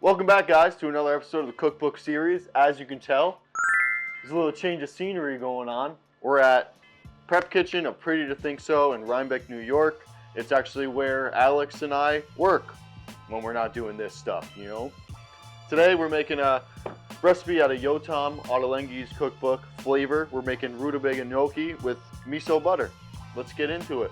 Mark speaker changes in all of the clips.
Speaker 1: Welcome back, guys, to another episode of the Cookbook Series. As you can tell, there's a little change of scenery going on. We're at Prep Kitchen of Pretty to Think So in Rhinebeck, New York. It's actually where Alex and I work when we're not doing this stuff, you know? Today we're making a recipe out of Yotam, Ottolenghi's cookbook flavor. We're making Rutabaga Gnocchi with miso butter. Let's get into it.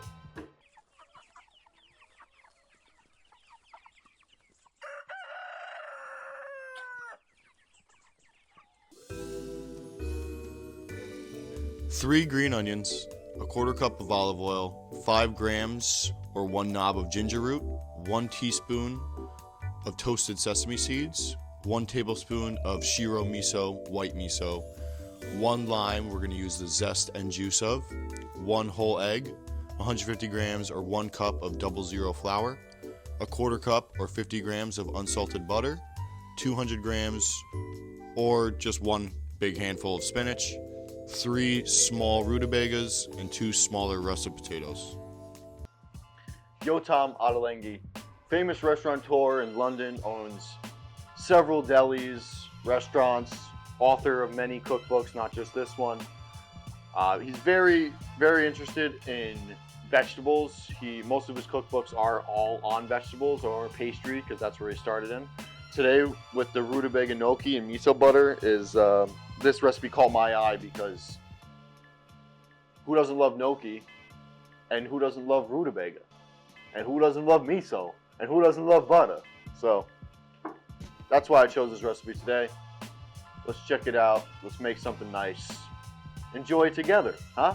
Speaker 1: Three green onions, a quarter cup of olive oil, 5 grams or 1 knob of ginger root, 1 teaspoon of toasted sesame seeds, 1 tablespoon of shiro miso, white miso, 1 lime we're going to use the zest and juice of, 1 whole egg, 150 grams or 1 cup of 00 flour, a quarter cup or 50 grams of unsalted butter, 200 grams or just 1 big handful of spinach, 3 small rutabagas, and 2 smaller russet potatoes. Yotam Ottolenghi, famous restaurateur in London, owns several delis, restaurants, author of many cookbooks, not just this one. He's very, very interested in vegetables. Most of his cookbooks are all on vegetables or pastry, because that's where he started in. Today, with the Rutabaga Gnocchi and miso butter, is this recipe caught my eye because who doesn't love gnocchi, and who doesn't love rutabaga, and who doesn't love miso, and who doesn't love butter? So that's why I chose this recipe today. Let's check it out. Let's make something nice. Enjoy it together, huh?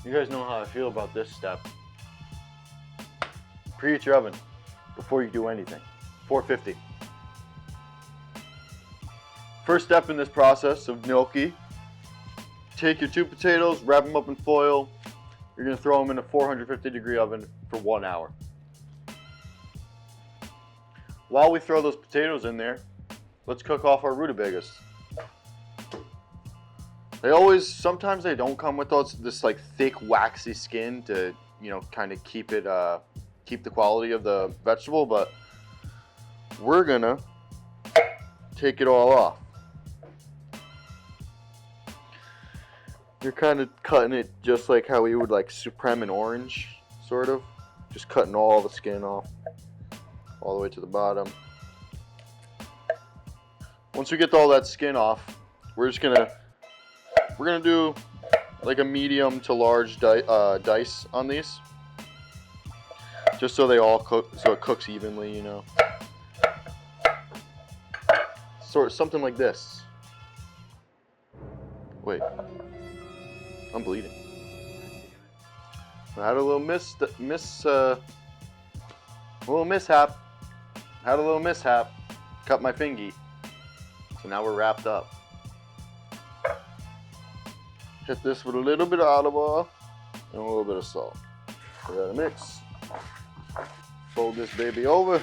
Speaker 1: You guys know how I feel about this step. Preheat your oven before you do anything. 450. First step in this process of gnocchi, take your 2 potatoes, wrap them up in foil. You're going to throw them in a 450-degree oven for 1 hour. While we throw those potatoes in there, let's cook off our rutabagas. Sometimes they don't come with this like thick, waxy skin to, you know, kind of keep the quality of the vegetable, but we're gonna take it all off. You're kind of cutting it just like how we would like supreme an orange, sort of. Just cutting all the skin off, all the way to the bottom. Once we get all that skin off, we're gonna do like a medium to large dice on these, just so they all cook, so it cooks evenly, you know. Sort of something like this. Wait. I'm bleeding. I had a little mishap. Had a little mishap. Cut my fingy. So now we're wrapped up. Hit this with a little bit of olive oil and a little bit of salt. We gotta mix. Fold this baby over.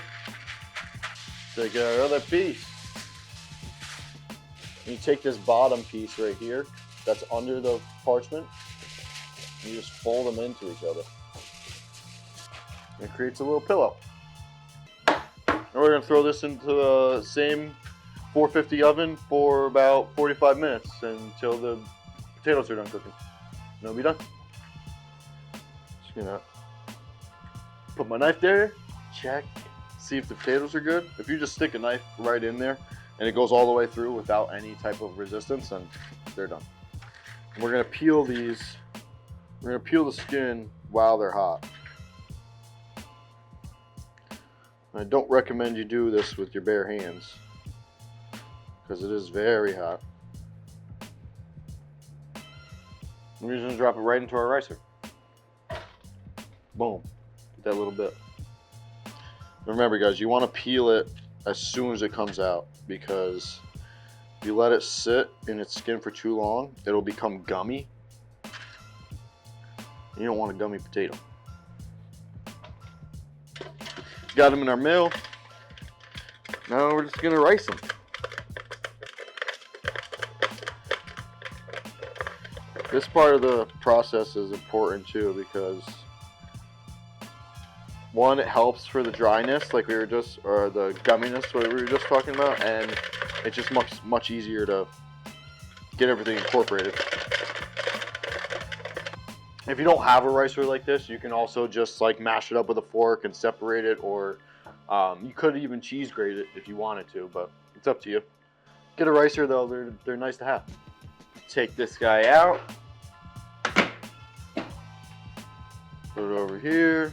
Speaker 1: Take our other piece. You take this bottom piece right here that's under the parchment, and you just fold them into each other. And it creates a little pillow. And we're going to throw this into the same 450 oven for about 45 minutes until the potatoes are done cooking. And it'll be done. Just going to put my knife there, check, see if the potatoes are good. If you just stick a knife right in there and it goes all the way through without any type of resistance, then they're done. We're going to peel these. We're going to peel the skin while they're hot. I don't recommend you do this with your bare hands because it is very hot. We're just going to drop it right into our ricer. Boom. Get that little bit. Remember, guys, you want to peel it as soon as it comes out, because if you let it sit in its skin for too long, it'll become gummy. You don't want a gummy potato. Got them in our mill. Now we're just gonna rice them. This part of the process is important too, because One, it helps for the dryness, like we were just, or the gumminess, what we were just talking about, and it's just much easier to get everything incorporated. If you don't have a ricer like this, you can also just like mash it up with a fork and separate it, or you could even cheese grate it if you wanted to, but it's up to you. Get a ricer though, they're nice to have. Take this guy out. Put it over here.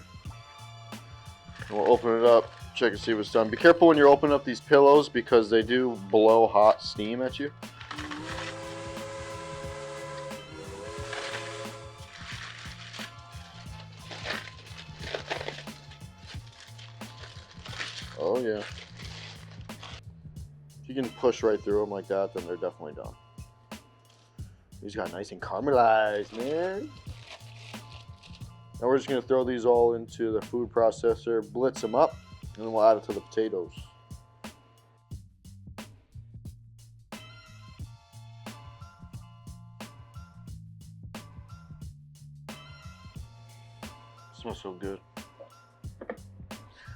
Speaker 1: And we'll open it up, check and see what's done. Be careful when you're opening up these pillows because they do blow hot steam at you. Oh yeah. If you can push right through them like that, then they're definitely done. These got nice and caramelized, man. Now we're just gonna throw these all into the food processor, blitz them up, and then we'll add it to the potatoes. Smells so good.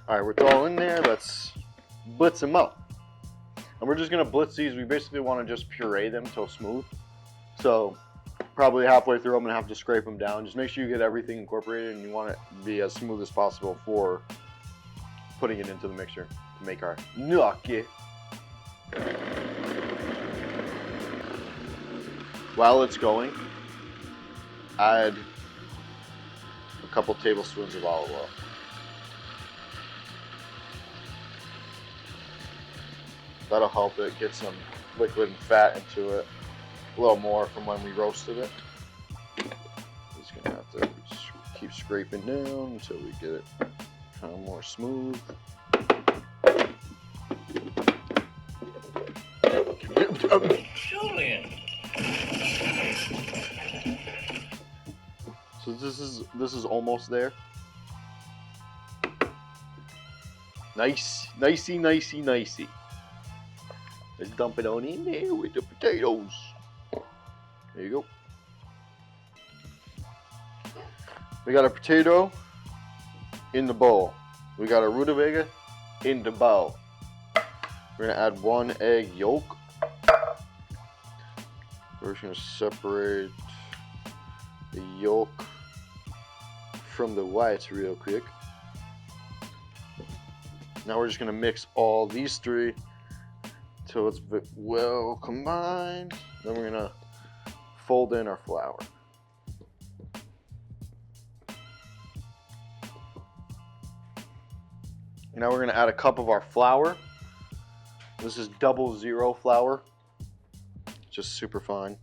Speaker 1: All right, we're all in there. Let's blitz them up. And we're just gonna blitz these. We basically want to just puree them till smooth. So probably halfway through, I'm gonna have to scrape them down. Just make sure you get everything incorporated, and you want it to be as smooth as possible for putting it into the mixer to make our gnocchi. While it's going, add a couple tablespoons of olive oil. That'll help it get some liquid and fat into it a little more from when we roasted it. Just gonna have to keep scraping down until we get it kind of more smooth. So this is almost there. Nice, nicey, nicey, nicey. Let's dump it on in there with the potatoes. There you go. We got a potato in the bowl. We got a rutabaga in the bowl. We're gonna add 1 egg yolk. We're just gonna separate the yolk from the whites real quick. Now we're just gonna mix all these three till it's well combined. Then we're gonna fold in our flour. Now we're gonna add a cup of our flour. This is 00 flour, just super fine.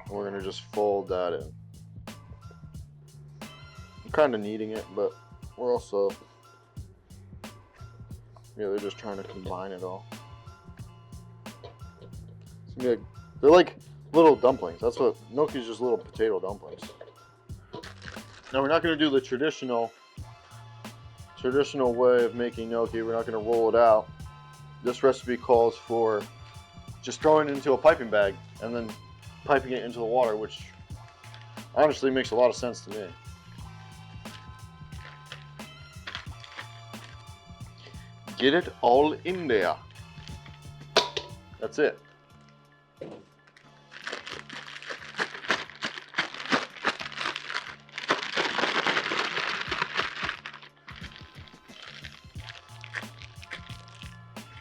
Speaker 1: And we're gonna just fold that in. I'm kind of kneading it, but we're also, yeah, they're just trying to combine it all. They're like little dumplings. That's what gnocchi's, just little potato dumplings. Now we're not gonna do the traditional way of making gnocchi. We're not going to roll it out. This recipe calls for just throwing it into a piping bag and then piping it into the water, which honestly makes a lot of sense to me. Get it all in there. That's it.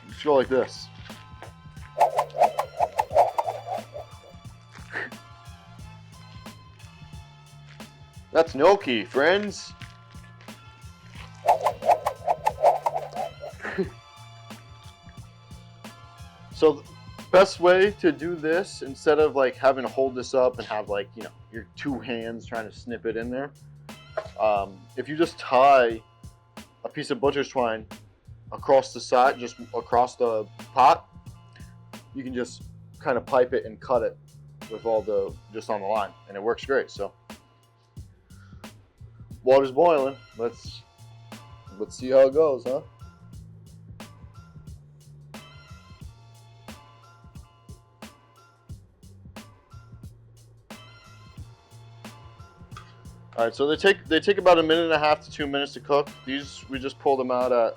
Speaker 1: Just go like this. That's gnocchi, friends. So the best way to do this, instead of like having to hold this up and have like, you know, your 2 hands trying to snip it in there, if you just tie a piece of butcher's twine across the side, just across the pot, you can just kind of pipe it and cut it with all the, just on the line, and it works great. So water's boiling. Let's see how it goes, huh? All right, so they take about 1.5 to 2 minutes to cook. These we just pulled them out at.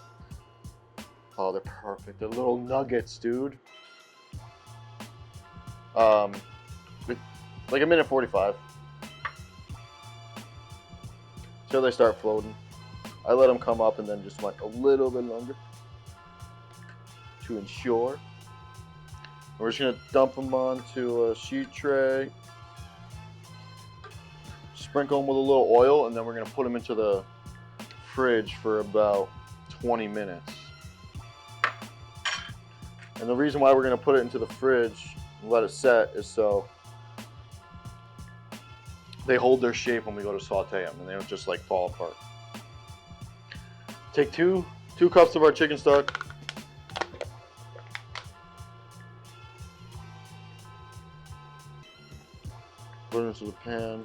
Speaker 1: Oh, they're perfect. They're little nuggets, dude. Like 1:45. Till they start floating. I let them come up and then just went a little bit longer to ensure. We're just gonna dump them onto a sheet tray. Sprinkle them with a little oil, and then we're going to put them into the fridge for about 20 minutes. And the reason why we're going to put it into the fridge and let it set is so they hold their shape when we go to saute them, and they don't just like fall apart. Take two cups of our chicken stock. Put it into the pan.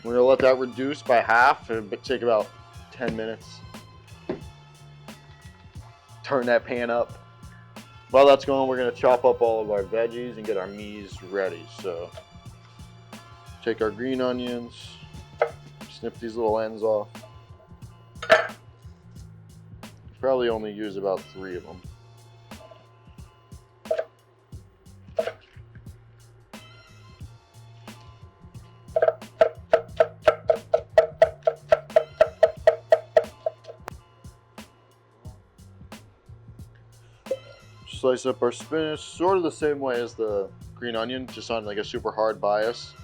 Speaker 1: We're going to let that reduce by half. It'll take about 10 minutes. Turn that pan up. While that's going, we're going to chop up all of our veggies and get our mies ready. So, take our green onions, snip these little ends off. Probably only use about 3 of them. Slice up our spinach, sort of the same way as the green onion, just on like a super hard bias.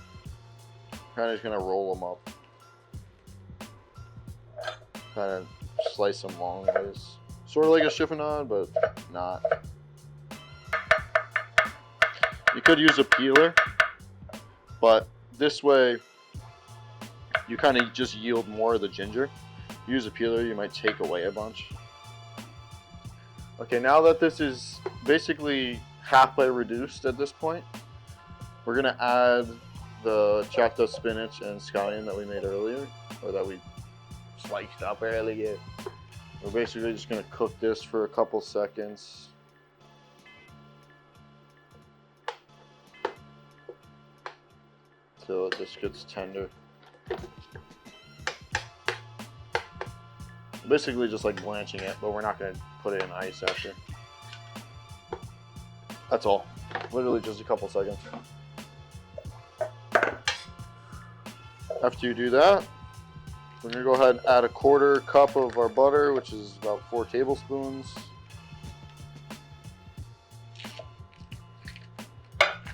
Speaker 1: Kind of just gonna roll them up. Kind of slice them long ways. Sort of like a chiffonade, but not. You could use a peeler, but this way you kind of just yield more of the ginger. Use a peeler, you might take away a bunch. Okay, now that this is basically halfway reduced at this point, we're gonna add the chopped up spinach and scallion that we made earlier, or that we sliced up earlier. We're basically just gonna cook this for a couple seconds. Till it just gets tender. Basically just like blanching it, but we're not going to put it in ice after. That's all. Literally just a couple seconds. After you do that, we're going to go ahead and add a 1/4 cup of our butter, which is about 4 tablespoons.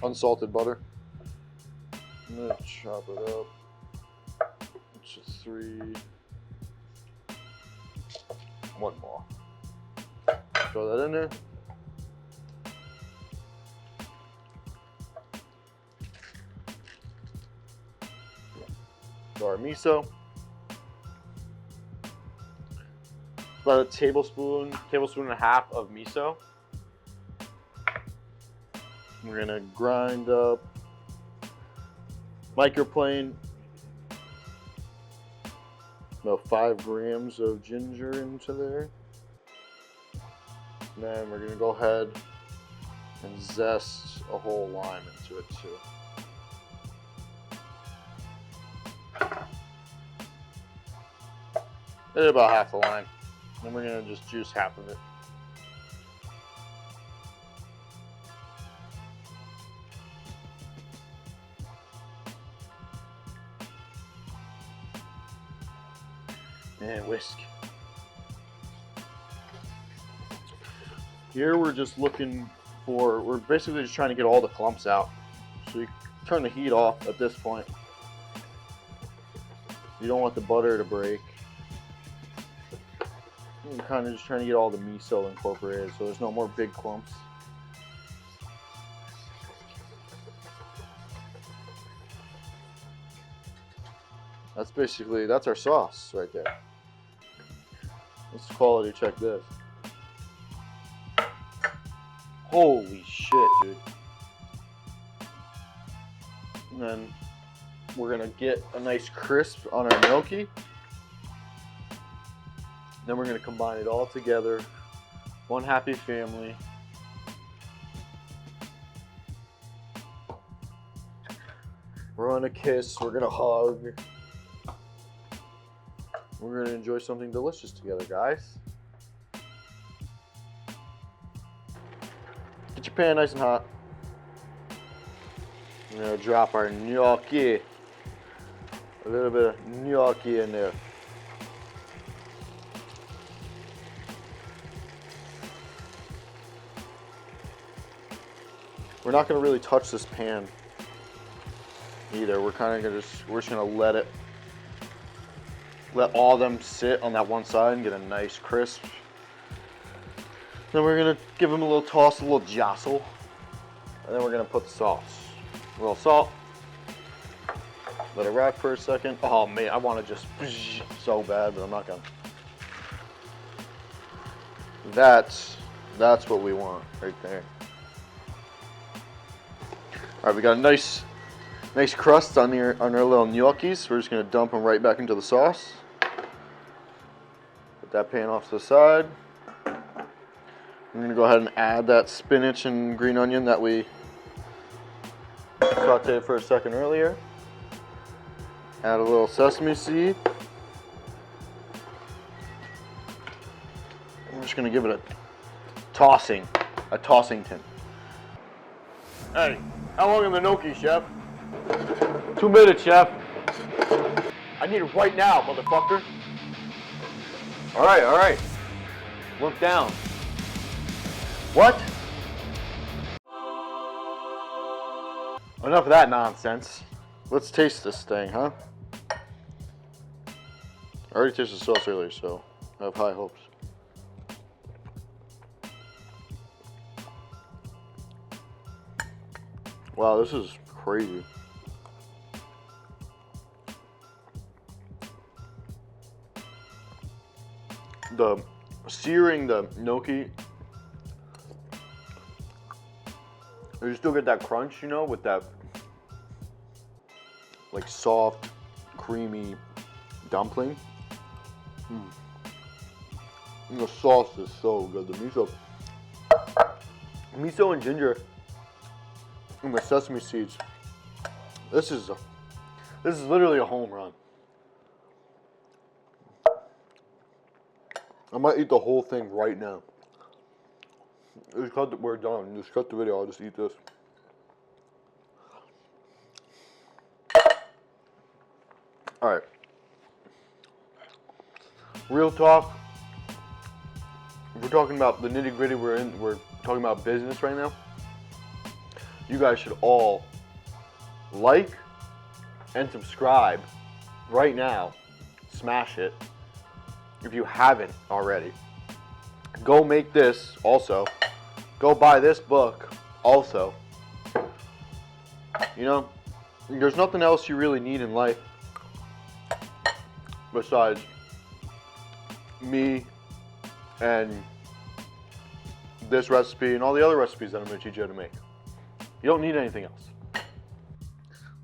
Speaker 1: Unsalted butter. I'm going to chop it up. It's just 3. 1 more. Throw that in there. Throw our miso. About a tablespoon and a half of miso. We're gonna grind up, microplane, about 5 grams of ginger into there. And then we're going to go ahead and zest a whole lime into it too. Maybe about half the lime. Then we're going to just juice half of it. And whisk. Here we're just looking for, we're basically just trying to get all the clumps out. So you turn the heat off at this point. You don't want the butter to break. You're kind of just trying to get all the miso incorporated so there's no more big clumps. That's our sauce right there. Let's quality check this. Holy shit, dude. And then we're gonna get a nice crisp on our gnocchi. Then we're gonna combine it all together. One happy family. We're gonna kiss, we're gonna hug. We're gonna enjoy something delicious together, guys. Get your pan nice and hot. We're gonna drop our gnocchi. A little bit of gnocchi in there. We're not gonna really touch this pan either. We're just gonna let all of them sit on that one side and get a nice crisp. Then we're gonna give them a little toss, a little jostle, and then we're gonna put the sauce. A little salt. Let it rack for a second. Oh man, I want to just so bad, but I'm not gonna. That's what we want right there. All right, we got a nice crust on our little gnocchis. We're just gonna dump them right back into the sauce. Put that pan off to the side. I'm gonna go ahead and add that spinach and green onion that we sauteed for a second earlier. Add a little sesame seed. I'm just gonna give it a tossington. Hey, how long are the gnocchi, chef? 2 minutes, chef. I need it right now, motherfucker. All right. Look down. What? Enough of that nonsense. Let's taste this thing, huh? I already tasted the sauce earlier, so I have high hopes. Wow, this is crazy. The searing the gnocchi, you still get that crunch, you know, with that like soft, creamy dumpling. And the sauce is so good. The miso and ginger, and the sesame seeds. This is literally a home run. I might eat the whole thing right now. We're done. Just cut the video. I'll just eat this. All right. Real talk. If we're talking about the nitty gritty, we're talking about business right now. You guys should all like and subscribe right now. Smash it if you haven't already. Go make this also. Go buy this book also. You know, there's nothing else you really need in life besides me and this recipe and all the other recipes that I'm going to teach you how to make. You don't need anything else.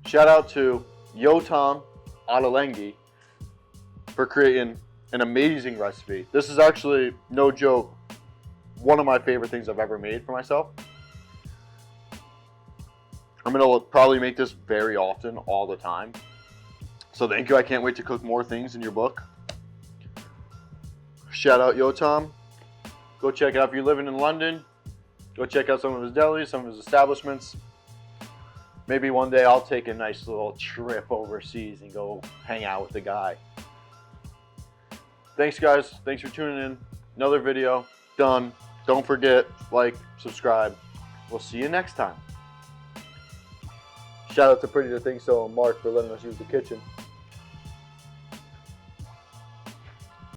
Speaker 1: Shout out to Yotam Ottolenghi for creating an amazing recipe. This is actually, no joke, one of my favorite things I've ever made for myself. I'm going to probably make this very often, all the time. So thank you. I can't wait to cook more things in your book. Shout out Yotam. Go check it out if you're living in London. Go check out some of his delis, some of his establishments. Maybe one day I'll take a nice little trip overseas and go hang out with the guy. Thanks guys. Thanks for tuning in. Another video done. Don't forget, like, subscribe. We'll see you next time. Shout out to Pretty to Think So and Mark for letting us use the kitchen.